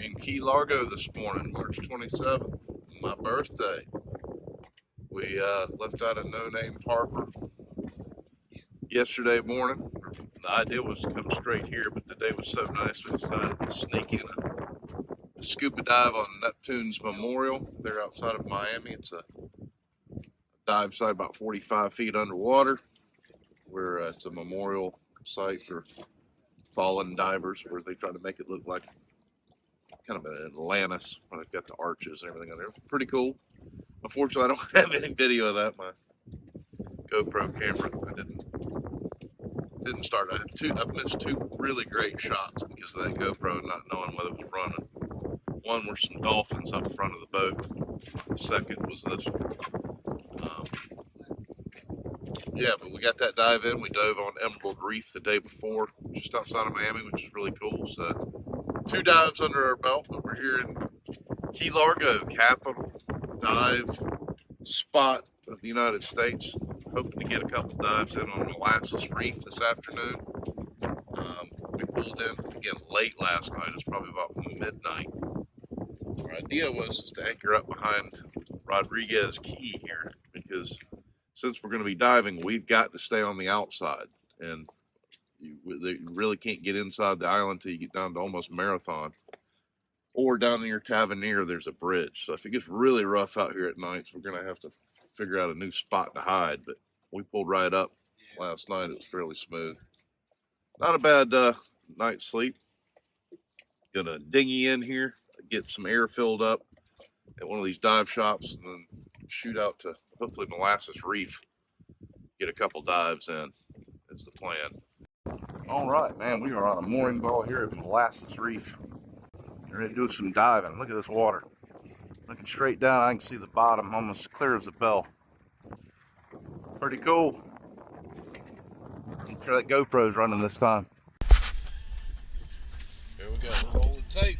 in Key Largo this morning, March 27th, my birthday. We left out a no-name harbor yesterday morning. The idea was to come straight here, but the day was so nice we decided to sneak in a scuba dive on Neptune's Memorial. They're outside of Miami. It's a dive site about 45 feet underwater, where it's a memorial site for fallen divers, where they try to make it look like kind of an Atlantis when they've got the arches and everything on there. Pretty cool. Unfortunately, I don't have any video of that. My GoPro camera, I didn't start. I've missed two really great shots because of that GoPro not knowing whether it was running. One were some dolphins up front of the boat. The second was this one. Yeah, but we got that dive in. We dove on Molasses Reef the day before, just outside of Miami, which is really cool. So 2 dives under our belt, but we're here in Key Largo, capital dive spot of the United States. Hoping to get a couple dives in on Molasses Reef this afternoon. We pulled in again late last night. It's probably about midnight. Our idea was to anchor up behind Rodriguez Key here, because since we're going to be diving, we've got to stay on the outside, and you really can't get inside the island until you get down to almost Marathon, or down near Tavernier there's a bridge. So if it gets really rough out here at nights, we're going to have to figure out a new spot to hide. But we pulled right up last night. It was fairly smooth. Not a bad night's sleep. Gonna dinghy in here, get some air filled up at one of these dive shops, and then shoot out to hopefully Molasses Reef. Get a couple dives in. That's the plan. All right, man, we are on a mooring ball here at Molasses Reef. We're ready to do some diving. Look at this water. Looking straight down, I can see the bottom almost clear as a bell. Pretty cool. I'm sure that GoPro's running this time. Here we go. Roll the tape.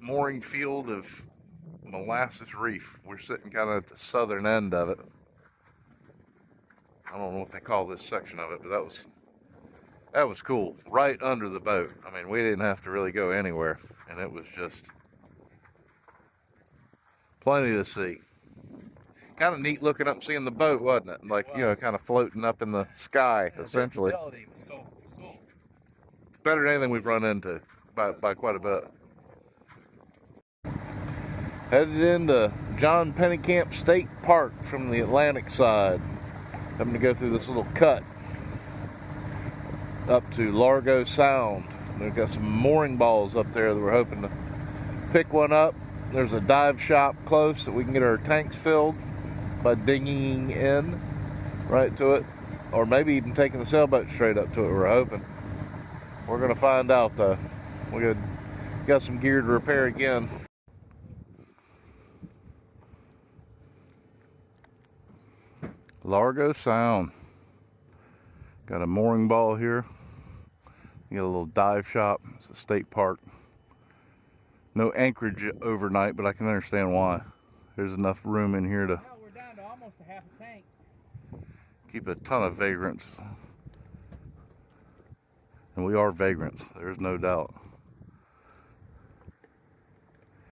Mooring field of Molasses Reef. We're sitting kind of at the southern end of it. I don't know what they call this section of it, but that was cool. Right under the boat. I mean, we didn't have to really go anywhere, and it was just plenty to see. Kind of neat looking up and seeing the boat, wasn't it? Like, you know, kind of floating up in the sky, essentially. So It's better than anything we've run into by quite a bit. Headed into John Pennekamp State Park from the Atlantic side. Having to go through this little cut up to Largo Sound. We've got some mooring balls up there that we're hoping to pick one up. There's a dive shop close that we can get our tanks filled by dinghying in right to it, or maybe even taking the sailboat straight up to it. We're hoping. We're gonna find out though. We got some gear to repair again. Largo Sound. Got a mooring ball here. You got a little dive shop. It's a state park. No anchorage overnight, but I can understand why. There's enough room in here to we're down to almost a half a tank. Keep a ton of vagrants. And we are vagrants, there's no doubt.